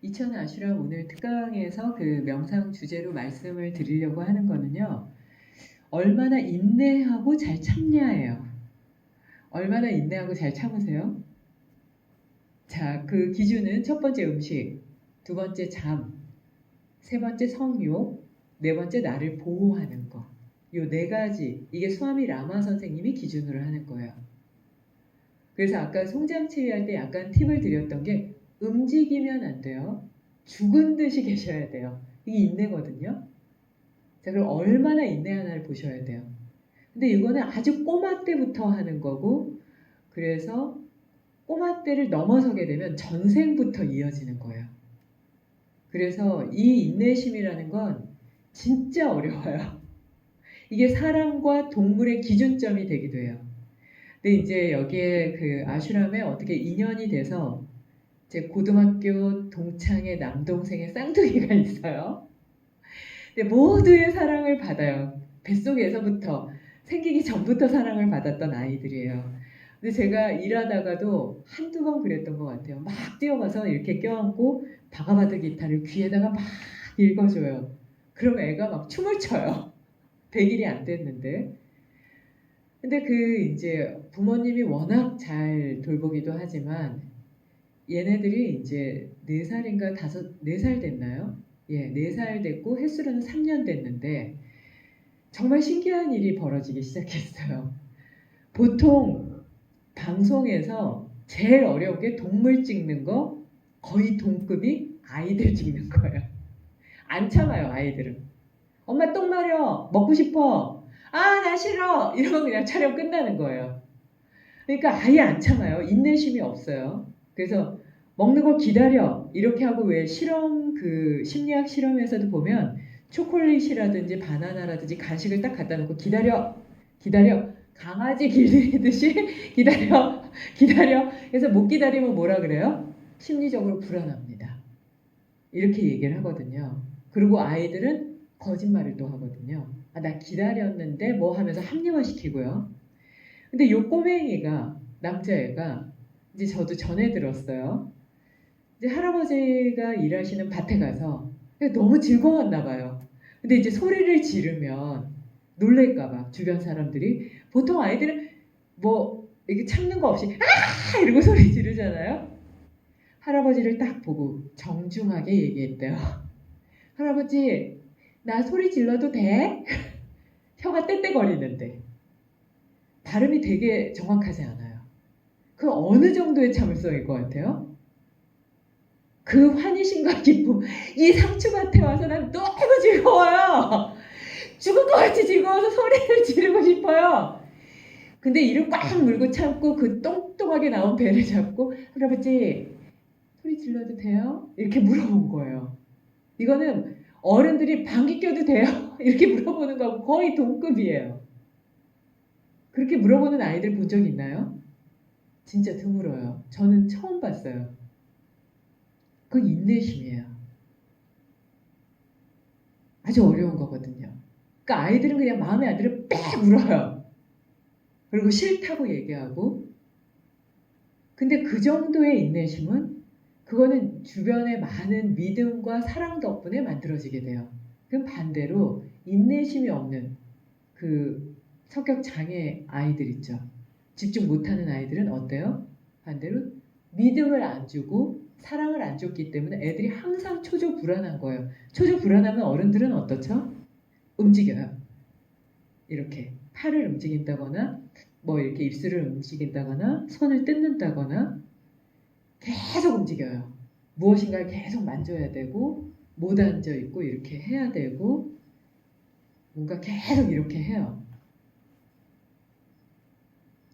이천 아슈람 오늘 특강에서 그 명상 주제로 말씀을 드리려고 하는 거는요. 얼마나 인내하고 잘 참냐예요. 얼마나 인내하고 잘 참으세요? 자, 그 기준은 첫 번째 음식, 두 번째 잠, 세 번째 성욕, 네 번째 나를 보호하는 거. 요 네 가지, 이게 스와미 라마 선생님이 기준으로 하는 거예요. 그래서 아까 송장치위 할 때 약간 팁을 드렸던 게 움직이면 안 돼요. 죽은 듯이 계셔야 돼요. 이게 인내거든요. 자, 그럼 얼마나 인내하나를 보셔야 돼요. 근데 이거는 아주 꼬마 때부터 하는 거고, 그래서 꼬마 때를 넘어서게 되면 전생부터 이어지는 거예요. 그래서 이 인내심이라는 건 진짜 어려워요. 이게 사람과 동물의 기준점이 되기도 해요. 근데 이제 여기에 그 아슈람에 어떻게 인연이 돼서 제 고등학교 동창의 남동생의 쌍둥이가 있어요. 근데 모두의 사랑을 받아요. 뱃속에서부터 생기기 전부터 사랑을 받았던 아이들이에요. 근데 제가 일하다가도 한두 번 그랬던 것 같아요. 막 뛰어가서 이렇게 껴안고 바가바드 기타를 귀에다가 막 읽어줘요. 그럼 애가 막 춤을 춰요. 100일이 안 됐는데. 근데 그 이제 부모님이 워낙 잘 돌보기도 하지만 얘네들이 이제 4살인가 4살 됐나요? 예, 4살 됐고 횟수로는 3년 됐는데 정말 신기한 일이 벌어지기 시작했어요. 보통 방송에서 제일 어려운 게 동물 찍는 거 거의 동급이 아이들 찍는 거예요. 안 참아요, 아이들은. 엄마 똥 마려, 먹고 싶어. 아, 나 싫어. 이러면 그냥 촬영 끝나는 거예요. 그러니까 아예 안 참아요. 인내심이 없어요. 그래서 먹는 거 기다려. 이렇게 하고 왜 실험, 그 심리학 실험에서도 보면 초콜릿이라든지 바나나라든지 간식을 딱 갖다 놓고 기다려. 기다려. 강아지 기르듯이 기다려. 기다려. 그래서 못 기다리면 뭐라 그래요? 심리적으로 불안합니다. 이렇게 얘기를 하거든요. 그리고 아이들은 거짓말을 또 하거든요. 아, 나 기다렸는데 뭐 하면서 합리화시키고요. 근데 요 꼬맹이가 남자애가 이제 저도 전해 들었어요. 이제 할아버지가 일하시는 밭에 가서 너무 즐거웠나 봐요. 근데 이제 소리를 지르면 놀랄까봐 주변 사람들이 보통 아이들은 뭐 이렇게 참는 거 없이 아 이러고 소리 지르잖아요. 할아버지를 딱 보고 정중하게 얘기했대요. 할아버지 나 소리 질러도 돼? 혀가 떼떼거리는데 발음이 되게 정확하지 않아요. 그 어느 정도의 참을성일 것 같아요? 그 환희심과 기쁨, 이 상추밭에 와서 난 너무 즐거워요. 죽을 것 같이 즐거워서 소리를 지르고 싶어요. 근데 이를 꽉 물고 참고 그 똥똥하게 나온 배를 잡고 할아버지 소리 질러도 돼요? 이렇게 물어본 거예요. 이거는 어른들이 방귀 껴도 돼요? 이렇게 물어보는 거하고 거의 동급이에요. 그렇게 물어보는 아이들 본 적 있나요? 진짜 드물어요. 저는 처음 봤어요. 그건 인내심이에요. 아주 어려운 거거든요. 그러니까 아이들은 그냥 마음에 안 들어 빽 울어요. 그리고 싫다고 얘기하고. 근데 그 정도의 인내심은 그거는 주변의 많은 믿음과 사랑 덕분에 만들어지게 돼요. 그럼 반대로 인내심이 없는 그 성격 장애 아이들 있죠. 집중 못하는 아이들은 어때요? 반대로 믿음을 안 주고 사랑을 안 줬기 때문에 애들이 항상 초조 불안한 거예요. 초조 불안하면 어른들은 어떻죠? 움직여요. 이렇게 팔을 움직인다거나 뭐 이렇게 입술을 움직인다거나 손을 뜯는다거나 계속 움직여요. 무엇인가를 계속 만져야 되고 못 앉아 있고 이렇게 해야 되고 뭔가 계속 이렇게 해요.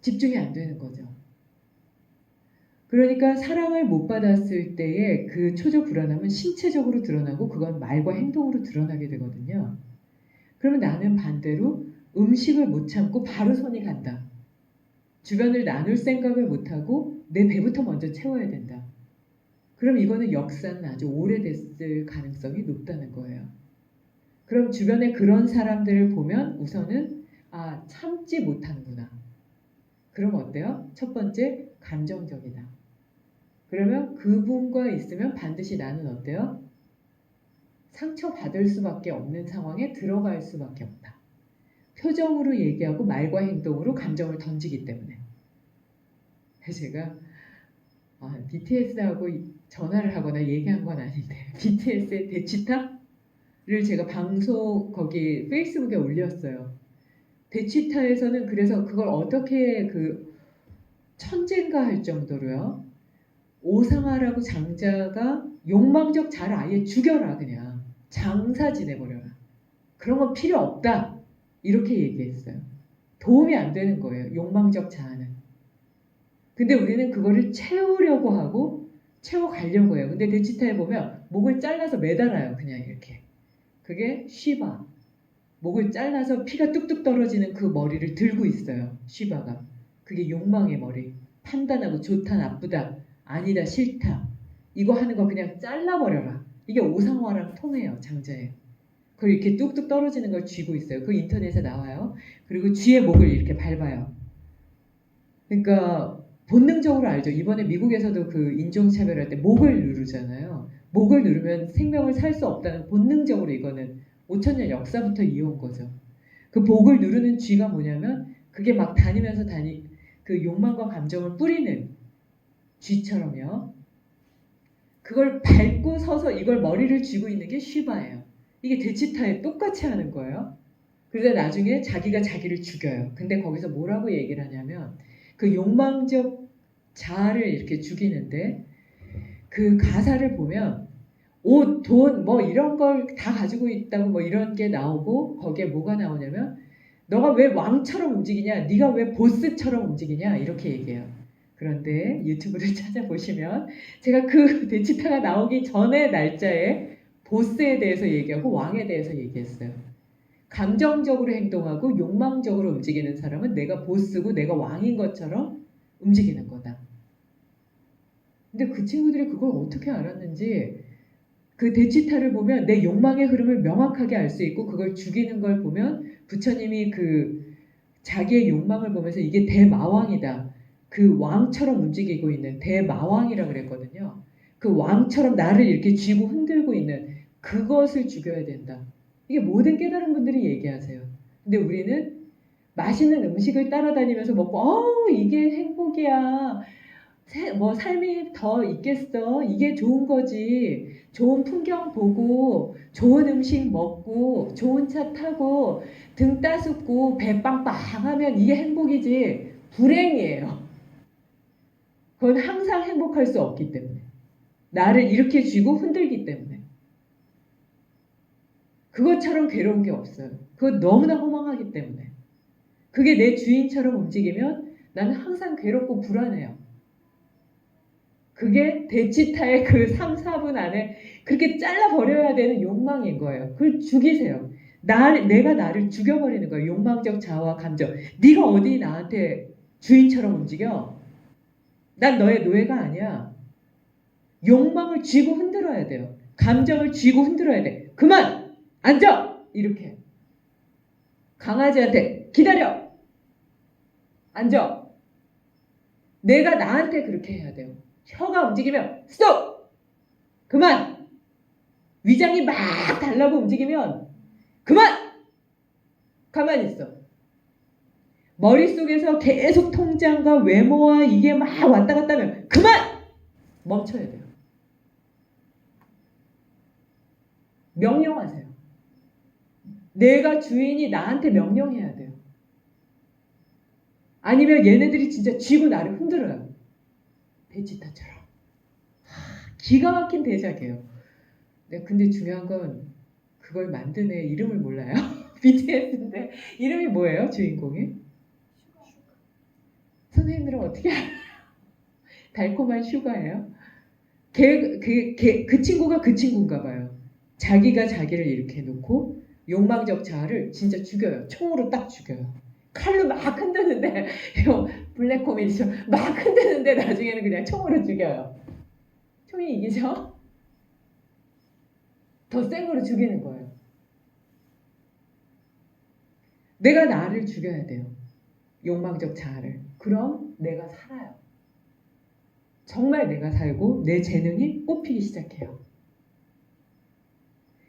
집중이 안 되는 거죠. 그러니까 사랑을 못 받았을 때의 그 초조 불안함은 신체적으로 드러나고 그건 말과 행동으로 드러나게 되거든요. 그러면 나는 반대로 음식을 못 참고 바로 손이 간다. 주변을 나눌 생각을 못하고 내 배부터 먼저 채워야 된다. 그럼 이거는 역사는 아주 오래됐을 가능성이 높다는 거예요. 그럼 주변에 그런 사람들을 보면 우선은 아 참지 못하는구나. 그럼 어때요? 첫 번째 감정적이다. 그러면 그분과 있으면 반드시 나는 어때요? 상처받을 수밖에 없는 상황에 들어갈 수밖에 없다. 표정으로 얘기하고 말과 행동으로 감정을 던지기 때문에. 제가 BTS하고 전화를 하거나 얘기한 건 아닌데 BTS의 대치타를 제가 방송 거기 페이스북에 올렸어요. 대치타에서는 그래서 그걸 어떻게 그 천재인가 할 정도로요. 오상하라고 장자가 욕망적 자를 아예 죽여라 그냥. 장사 지내버려라. 그런 건 필요 없다. 이렇게 얘기했어요. 도움이 안 되는 거예요. 욕망적 자아는. 근데 우리는 그거를 채우려고 하고 채워가려고 해요. 근데 대치타에 보면 목을 잘라서 매달아요. 그냥 이렇게. 그게 쉬바. 목을 잘라서 피가 뚝뚝 떨어지는 그 머리를 들고 있어요. 쉬바가. 그게 욕망의 머리. 판단하고 좋다 나쁘다 아니다 싫다. 이거 하는 거 그냥 잘라버려라. 이게 오상화랑 통해요. 장자에. 그걸 이렇게 뚝뚝 떨어지는 걸 쥐고 있어요. 그 인터넷에 나와요. 그리고 쥐의 목을 이렇게 밟아요. 그러니까 본능적으로 알죠. 이번에 미국에서도 그 인종차별할 때 목을 누르잖아요. 목을 누르면 생명을 살 수 없다는 본능적으로 이거는 5천년 역사부터 이어온 거죠. 그 목을 누르는 쥐가 뭐냐면 그게 막 다니면서 그 욕망과 감정을 뿌리는 쥐처럼요. 그걸 밟고 서서 이걸 머리를 쥐고 있는 게 쉬바예요. 이게 대치타에 똑같이 하는 거예요. 그러다 나중에 자기가 자기를 죽여요. 근데 거기서 뭐라고 얘기를 하냐면 그 욕망적 자아를 이렇게 죽이는데 그 가사를 보면 옷, 돈, 뭐 이런 걸 다 가지고 있다고 뭐 이런 게 나오고 거기에 뭐가 나오냐면 너가 왜 왕처럼 움직이냐? 네가 왜 보스처럼 움직이냐? 이렇게 얘기해요. 그런데 유튜브를 찾아보시면 제가 그 대치타가 나오기 전에 날짜에 보스에 대해서 얘기하고 왕에 대해서 얘기했어요. 감정적으로 행동하고 욕망적으로 움직이는 사람은 내가 보스고 내가 왕인 것처럼 움직이는 거다. 근데 그 친구들이 그걸 어떻게 알았는지 그 대치타를 보면 내 욕망의 흐름을 명확하게 알 수 있고 그걸 죽이는 걸 보면 부처님이 그 자기의 욕망을 보면서 이게 대마왕이다. 그 왕처럼 움직이고 있는 대마왕이라 그랬거든요. 그 왕처럼 나를 이렇게 쥐고 흔들고 있는 그것을 죽여야 된다. 이게 모든 깨달은 분들이 얘기하세요. 근데 우리는 맛있는 음식을 따라다니면서 먹고 이게 행복이야. 뭐 삶이 더 있겠어. 이게 좋은 거지. 좋은 풍경 보고 좋은 음식 먹고 좋은 차 타고 등 따숩고 배 빵빵하면 이게 행복이지. 불행이에요. 그건 항상 행복할 수 없기 때문에. 나를 이렇게 쥐고 흔들기 때문에. 그것처럼 괴로운 게 없어요. 그건 너무나 허망하기 때문에. 그게 내 주인처럼 움직이면 나는 항상 괴롭고 불안해요. 그게 대치타의 그 3, 4분 안에 그렇게 잘라버려야 되는 욕망인 거예요. 그걸 죽이세요. 내가 나를 죽여버리는 거예요. 욕망적 자아와 감정. 네가 어디 나한테 주인처럼 움직여? 난 너의 노예가 아니야. 욕망을 쥐고 흔들어야 돼요. 감정을 쥐고 흔들어야 돼. 그만! 앉아! 이렇게. 강아지한테 기다려! 앉아! 내가 나한테 그렇게 해야 돼요. 혀가 움직이면 스톱! 그만! 위장이 막 달라고 움직이면 그만! 가만히 있어. 머릿속에서 계속 통장과 외모와 이게 막 왔다 갔다 하면 그만! 멈춰야 돼요. 명령하세요. 내가 주인이 나한테 명령해야 돼요. 아니면 얘네들이 진짜 쥐고 나를 흔들어요. 베지타처럼. 기가 막힌 대작이에요. 네, 근데 중요한 건 그걸 만든 애 이름을 몰라요. BTS인데 이름이 뭐예요? 주인공이? 선생님들은 어떻게 알아요? 달콤한 슈가예요? 그 친구가 그 친구인가 봐요. 자기가 자기를 이렇게 놓고 욕망적 자아를 진짜 죽여요. 총으로 딱 죽여요. 칼로 막 흔드는데 블랙 코미디죠. 막 흔드는데 나중에는 그냥 총으로 죽여요. 총이 이기죠? 더 센 거로 죽이는 거예요. 내가 나를 죽여야 돼요. 욕망적 자아를. 그럼 내가 살아요. 정말 내가 살고 내 재능이 뽑히기 시작해요.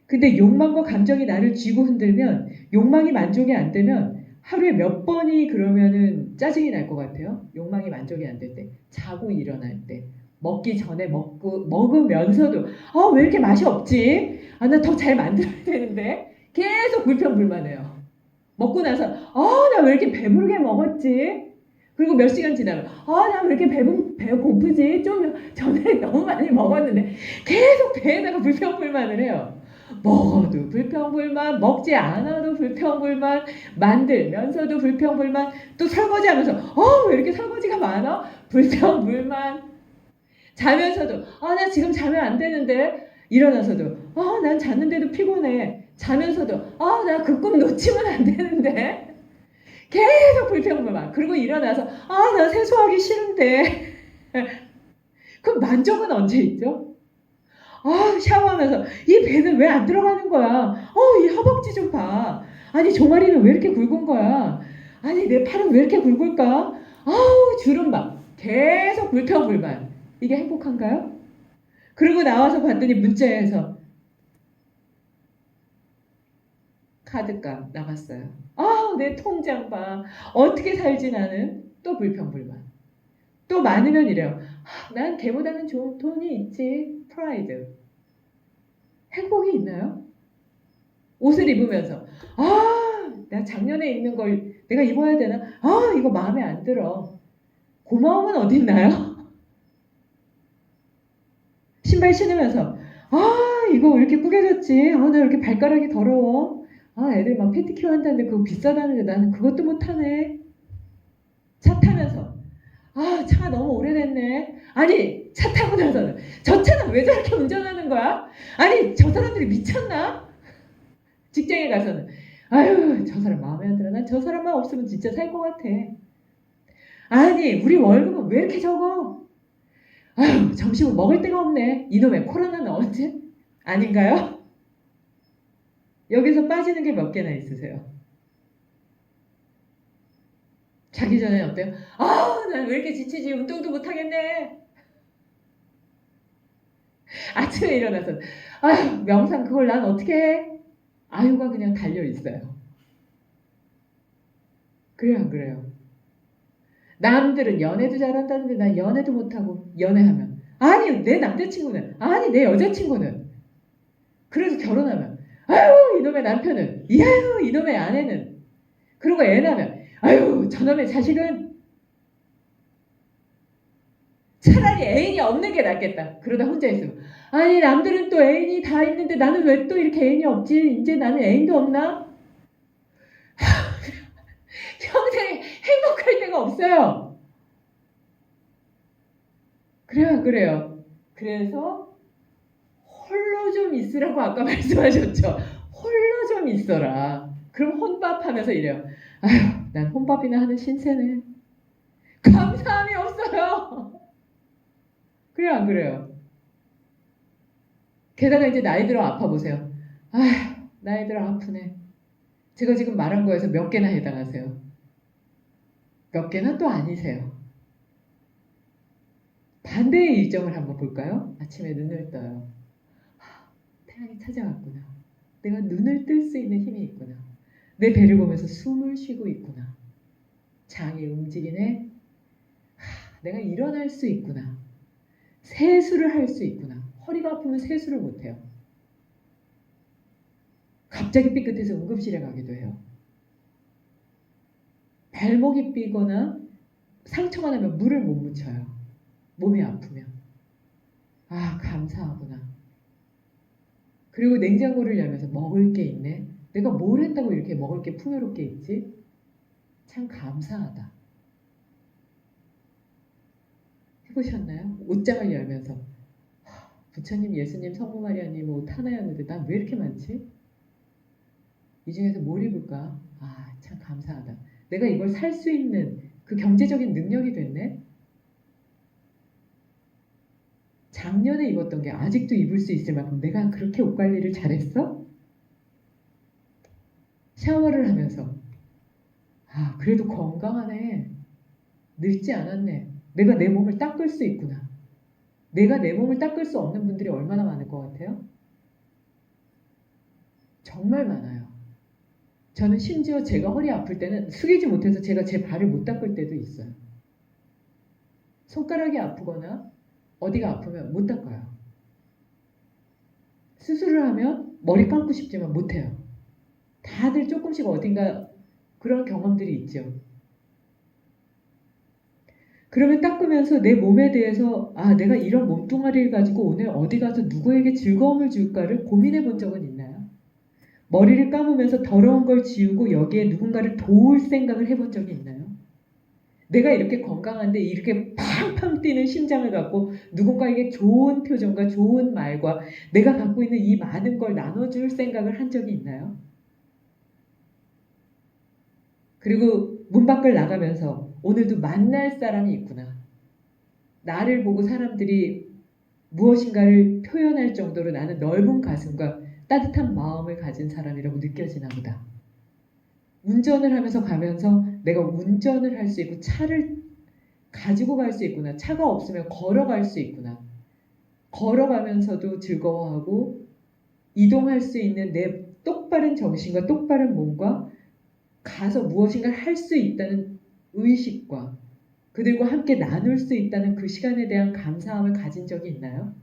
근데 욕망과 감정이 나를 쥐고 흔들면, 욕망이 만족이 안 되면 하루에 몇 번이 그러면은 짜증이 날 것 같아요. 욕망이 만족이 안 될 때, 자고 일어날 때, 먹기 전에 먹으면서도 왜 이렇게 맛이 없지? 나 더 잘 만들어야 되는데 계속 불평불만해요. 먹고 나서 나 왜 이렇게 배부르게 먹었지? 그리고 몇 시간 지나면 나 왜 이렇게 배 고프지? 좀 전에 너무 많이 먹었는데 계속 배에다가 불평불만을 해요. 먹어도 불평불만, 먹지 않아도 불평불만, 만들면서도 불평불만, 또 설거지하면서 왜 이렇게 설거지가 많아? 불평불만. 자면서도 나 지금 자면 안 되는데, 일어나서도 난 잤는데도 피곤해. 자면서도 나 그 꿈 놓치면 안 되는데, 계속 불평불만. 그리고 일어나서 나 세수하기 싫은데. 그럼 만족은 언제 있죠? 샤워하면서 이 배는 왜 안 들어가는 거야? 이 허벅지 좀 봐. 아니 종아리는 왜 이렇게 굵은 거야? 아니 내 팔은 왜 이렇게 굵을까? 주름 봐. 계속 불평불만. 이게 행복한가요? 그리고 나와서 봤더니 문자에서 카드값 나갔어요. 내 통장 봐. 어떻게 살지 나는? 또 불평불만. 또 많으면 이래요. 난 걔보다는 좋은 돈이 있지. 프라이드. 행복이 있나요? 옷을 입으면서 나 작년에 입는 걸 내가 입어야 되나? 이거 마음에 안 들어. 고마움은 어딨나요? 신발 신으면서 이거 왜 이렇게 구겨졌지? 나 왜 이렇게 발가락이 더러워? 애들 막 패티큐어 한다는데 그거 비싸다는데 나는 그것도 못하네. 차 타면서 차가 너무 오래됐네. 아니 차 타고 나서는 저 차는 왜 저렇게 운전하는 거야? 아니 저 사람들이 미쳤나? 직장에 가서는 아유 저 사람 마음에 안 들어. 난 저 사람만 없으면 진짜 살 것 같아. 아니 우리 월급은 왜 이렇게 적어? 아유 점심은 먹을 데가 없네. 이놈의 코로나는 언제? 아닌가요? 여기서 빠지는 게 몇 개나 있으세요? 자기 전에 어때요? 난 왜 이렇게 지치지? 운동도 못하겠네. 아침에 일어나서 아유 명상 그걸 난 어떻게 해? 아유가 그냥 달려 있어요. 그래요 안 그래요? 남들은 연애도 잘한다는데 난 연애도 못하고 연애하면 아니 내 남자친구는 아니 내 여자친구는 그래서 결혼하면 아유 이놈의 남편은 이아유 이놈의 아내는 그리고 애 낳으면 아유 저놈의 자식은 차라리 애인이 없는 게 낫겠다. 그러다 혼자 있으면 아니 남들은 또 애인이 다 있는데 나는 왜 또 이렇게 애인이 없지? 이제 나는 애인도 없나? 평생 행복할 데가 없어요. 그래요 그래요. 그래서 홀로 좀 있으라고 아까 말씀하셨죠. 홀로 좀 있어라. 그럼 혼밥하면서 이래요. 아휴, 난 혼밥이나 하는 신세네. 감사함이 없어요. 그래요, 안 그래요? 게다가 이제 나이 들어 아파 보세요. 아휴, 나이 들어 아프네. 제가 지금 말한 거에서 몇 개나 해당하세요? 몇 개나 또 아니세요. 반대의 일정을 한번 볼까요? 아침에 눈을 떠요. 태양이 찾아왔구나. 내가 눈을 뜰 수 있는 힘이 있구나. 내 배를 보면서 숨을 쉬고 있구나. 장이 움직이네. 내가 일어날 수 있구나. 세수를 할 수 있구나. 허리가 아프면 세수를 못해요. 갑자기 삐끗해서 응급실에 가기도 해요. 발목이 삐거나 상처가 나면 물을 못 묻혀요. 몸이 아프면. 감사하구나. 그리고 냉장고를 열면서 먹을 게 있네. 내가 뭘 했다고 이렇게 먹을 게 풍요롭게 있지? 참 감사하다. 해보셨나요? 옷장을 열면서 부처님, 예수님, 성모 마리아님 옷 하나였는데 난 왜 이렇게 많지? 이 중에서 뭘 입을까? 참 감사하다. 내가 이걸 살 수 있는 그 경제적인 능력이 됐네? 작년에 입었던 게 아직도 입을 수 있을 만큼 내가 그렇게 옷 관리를 잘했어? 샤워를 하면서 그래도 건강하네. 늙지 않았네. 내가 내 몸을 닦을 수 있구나. 내가 내 몸을 닦을 수 없는 분들이 얼마나 많을 것 같아요? 정말 많아요. 저는 심지어 제가 허리 아플 때는 숙이지 못해서 제가 제 발을 못 닦을 때도 있어요. 손가락이 아프거나 어디가 아프면 못 닦아요. 수술을 하면 머리 감고 싶지만 못해요. 다들 조금씩 어딘가 그런 경험들이 있죠. 그러면 닦으면서 내 몸에 대해서 내가 이런 몸뚱아리를 가지고 오늘 어디 가서 누구에게 즐거움을 줄까를 고민해 본 적은 있나요? 머리를 감으면서 더러운 걸 지우고 여기에 누군가를 도울 생각을 해본 적이 있나요? 내가 이렇게 건강한데 이렇게 팡팡 뛰는 심장을 갖고 누군가에게 좋은 표정과 좋은 말과 내가 갖고 있는 이 많은 걸 나눠줄 생각을 한 적이 있나요? 그리고 문 밖을 나가면서 오늘도 만날 사람이 있구나. 나를 보고 사람들이 무엇인가를 표현할 정도로 나는 넓은 가슴과 따뜻한 마음을 가진 사람이라고 느껴지나 보다. 운전을 하면서 가면서 내가 운전을 할 수 있고 차를 가지고 갈 수 있구나. 차가 없으면 걸어갈 수 있구나. 걸어가면서도 즐거워하고 이동할 수 있는 내 똑바른 정신과 똑바른 몸과 가서 무엇인가 할 수 있다는 의식과 그들과 함께 나눌 수 있다는 그 시간에 대한 감사함을 가진 적이 있나요?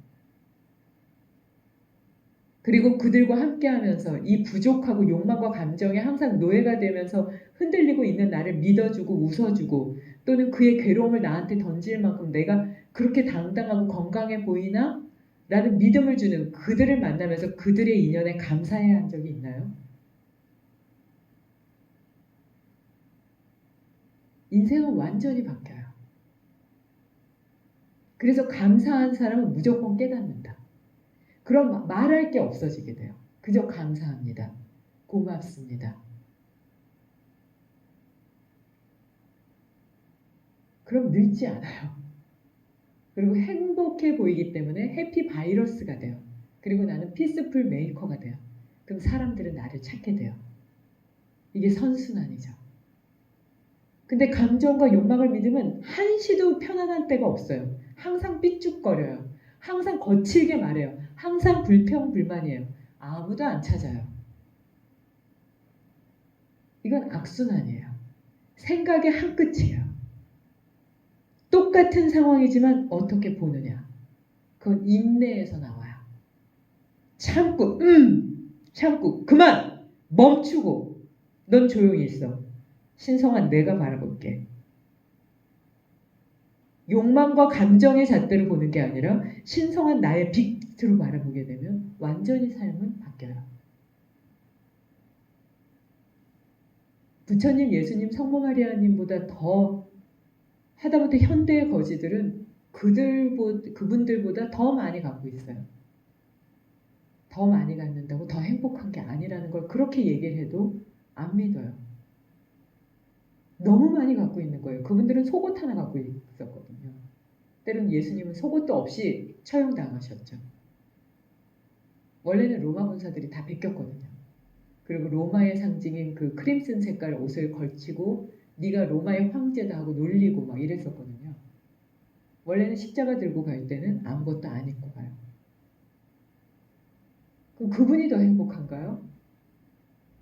그리고 그들과 함께 하면서 이 부족하고 욕망과 감정에 항상 노예가 되면서 흔들리고 있는 나를 믿어주고 웃어주고 또는 그의 괴로움을 나한테 던질 만큼 내가 그렇게 당당하고 건강해 보이나? 라는 믿음을 주는 그들을 만나면서 그들의 인연에 감사해야 한 적이 있나요? 인생은 완전히 바뀌어요. 그래서 감사한 사람은 무조건 깨닫는다. 그럼 말할 게 없어지게 돼요. 그저 감사합니다. 고맙습니다. 그럼 늙지 않아요. 그리고 행복해 보이기 때문에 해피 바이러스가 돼요. 그리고 나는 피스풀 메이커가 돼요. 그럼 사람들은 나를 찾게 돼요. 이게 선순환이죠. 근데 감정과 욕망을 믿으면 한시도 편안한 때가 없어요. 항상 삐죽거려요. 항상 거칠게 말해요. 항상 불평불만이에요. 아무도 안 찾아요. 이건 악순환이에요. 생각의 한 끝이에요. 똑같은 상황이지만 어떻게 보느냐. 그건 인내에서 나와요. 참고, 참고, 그만! 멈추고, 넌 조용히 있어. 신성한 내가 바라볼게. 욕망과 감정의 잣대로 보는 게 아니라 신성한 나의 빛으로 바라보게 되면 완전히 삶은 바뀌어요. 부처님, 예수님, 성모 마리아님보다 더 하다못해 현대의 거지들은 그분들보다 더 많이 갖고 있어요. 더 많이 갖는다고 더 행복한 게 아니라는 걸 그렇게 얘기를 해도 안 믿어요. 너무 많이 갖고 있는 거예요. 그분들은 속옷 하나 갖고 있었거든요. 때로는 예수님은 속옷도 없이 처형당하셨죠. 원래는 로마 군사들이 다 베꼈거든요. 그리고 로마의 상징인 그 크림슨 색깔 옷을 걸치고 네가 로마의 황제다 하고 놀리고 막 이랬었거든요. 원래는 십자가 들고 갈 때는 아무것도 안 입고 가요. 그럼 그분이 더 행복한가요?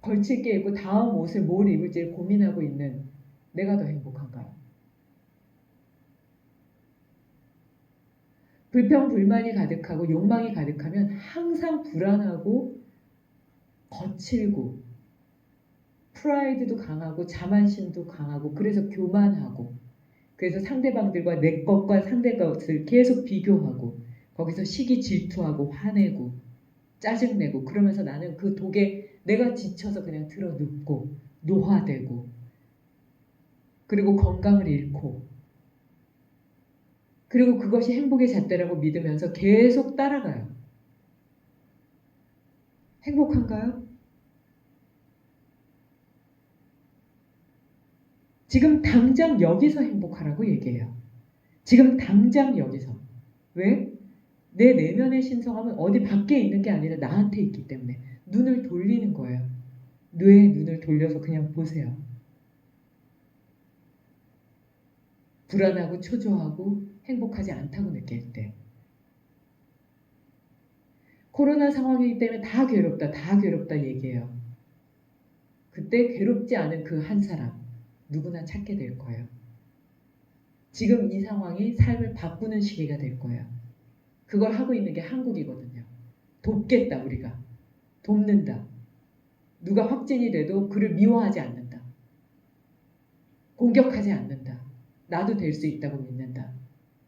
걸칠 게 있고 다음 옷을 뭘 입을지 고민하고 있는 내가 더 행복한가요? 불평, 불만이 가득하고 욕망이 가득하면 항상 불안하고 거칠고 프라이드도 강하고 자만심도 강하고 그래서 교만하고 그래서 상대방들과 내 것과 상대 것을 계속 비교하고 거기서 시기 질투하고 화내고 짜증내고 그러면서 나는 그 독에 내가 지쳐서 그냥 들어 눕고 노화되고 그리고 건강을 잃고 그리고 그것이 행복의 잣대라고 믿으면서 계속 따라가요. 행복한가요? 지금 당장 여기서 행복하라고 얘기해요. 지금 당장 여기서. 왜? 내 내면의 신성함은 어디 밖에 있는 게 아니라 나한테 있기 때문에 눈을 돌리는 거예요. 뇌의 눈을 돌려서 그냥 보세요. 불안하고 초조하고 행복하지 않다고 느낄 때 코로나 상황이기 때문에 다 괴롭다, 다 괴롭다 얘기해요. 그때 괴롭지 않은 그 한 사람 누구나 찾게 될 거예요. 지금 이 상황이 삶을 바꾸는 시기가 될 거예요. 그걸 하고 있는 게 한국이거든요. 돕겠다 우리가. 돕는다. 누가 확진이 돼도 그를 미워하지 않는다. 공격하지 않는다. 나도 될 수 있다고 믿는다.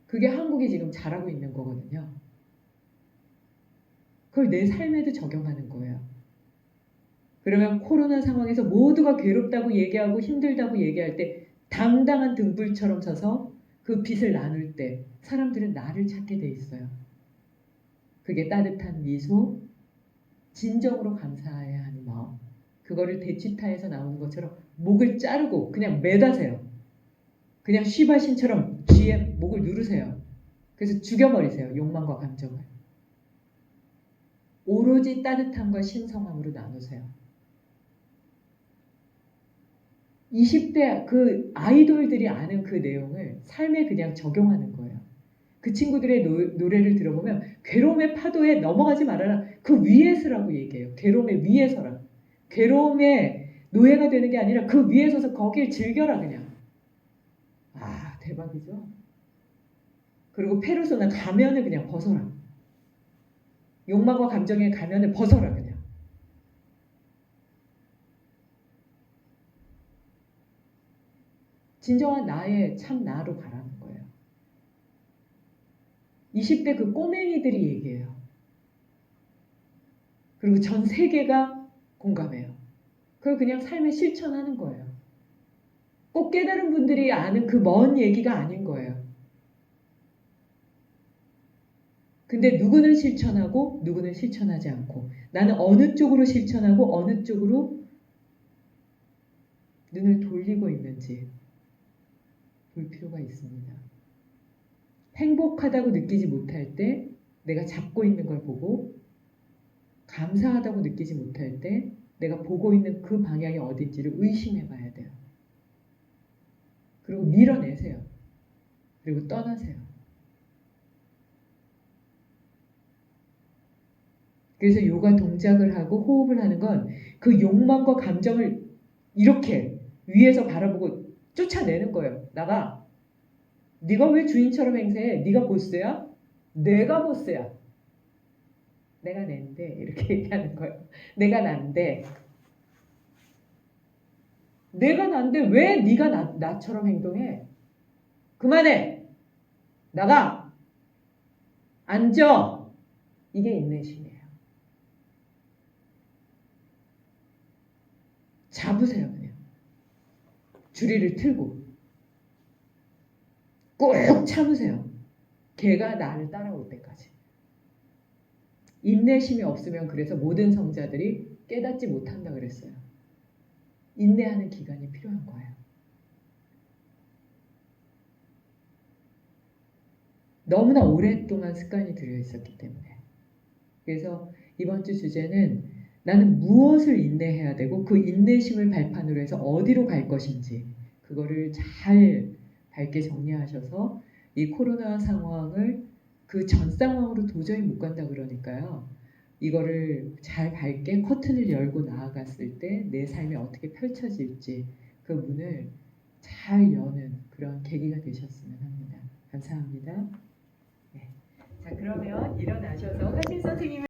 그게 한국이 지금 잘하고 있는 거거든요. 그걸 내 삶에도 적용하는 거예요. 그러면 코로나 상황에서 모두가 괴롭다고 얘기하고 힘들다고 얘기할 때 당당한 등불처럼 서서 그 빛을 나눌 때 사람들은 나를 찾게 돼 있어요. 그게 따뜻한 미소, 진정으로 감사해야 하는 마음. 그거를 대치타에서 나오는 것처럼 목을 자르고 그냥 매다세요. 그냥 쉬바신처럼 쥐에 목을 누르세요. 그래서 죽여버리세요. 욕망과 감정을. 오로지 따뜻함과 신성함으로 나누세요. 20대 그 아이돌들이 아는 그 내용을 삶에 그냥 적용하는 거예요. 그 친구들의 노래를 들어보면 괴로움의 파도에 넘어가지 말아라. 그 위에 서라고 얘기해요. 괴로움의 위에 서라. 괴로움의 노예가 되는 게 아니라 그 위에 서서 거길 즐겨라 그냥. 아 대박이죠. 그리고 페르소나 가면을 그냥 벗어라. 욕망과 감정의 가면을 벗어라 그냥. 진정한 나의 참 나로 가라는 거예요. 20대 그 꼬맹이들이 얘기해요. 그리고 전 세계가 공감해요. 그걸 그냥 삶에 실천하는 거예요. 꼭 깨달은 분들이 아는 그 먼 얘기가 아닌 거예요. 근데 누구는 실천하고 누구는 실천하지 않고 나는 어느 쪽으로 실천하고 어느 쪽으로 눈을 돌리고 있는지 볼 필요가 있습니다. 행복하다고 느끼지 못할 때 내가 잡고 있는 걸 보고 감사하다고 느끼지 못할 때 내가 보고 있는 그 방향이 어딘지를 의심해 봐야 돼요. 그리고 밀어내세요. 그리고 떠나세요. 그래서 요가 동작을 하고 호흡을 하는 건 그 욕망과 감정을 이렇게 위에서 바라보고 쫓아내는 거예요. 나가. 네가 왜 주인처럼 행세해? 네가 보스야? 내가 보스야. 내가 낸데 이렇게 얘기하는 거예요. 내가 난데. 내가 난데 왜 네가 나처럼 행동해? 그만해. 나가. 앉아. 이게 인내심이에요. 잡으세요 그냥. 줄이를 틀고. 꾹 참으세요. 걔가 나를 따라올 때까지. 인내심이 없으면 그래서 모든 성자들이 깨닫지 못한다 그랬어요. 인내하는 기간이 필요한 거예요. 너무나 오랫동안 습관이 들여 있었기 때문에. 그래서 이번 주 주제는 나는 무엇을 인내해야 되고 그 인내심을 발판으로 해서 어디로 갈 것인지 그거를 잘 밝게 정리하셔서 이 코로나 상황을 그 전 상황으로 도저히 못 간다 그러니까요. 이거를 잘 밝게 커튼을 열고 나아갔을 때 내 삶이 어떻게 펼쳐질지 그 문을 잘 여는 그런 계기가 되셨으면 합니다. 감사합니다. 네. 자 그러면 일어나셔서 화실 선생님을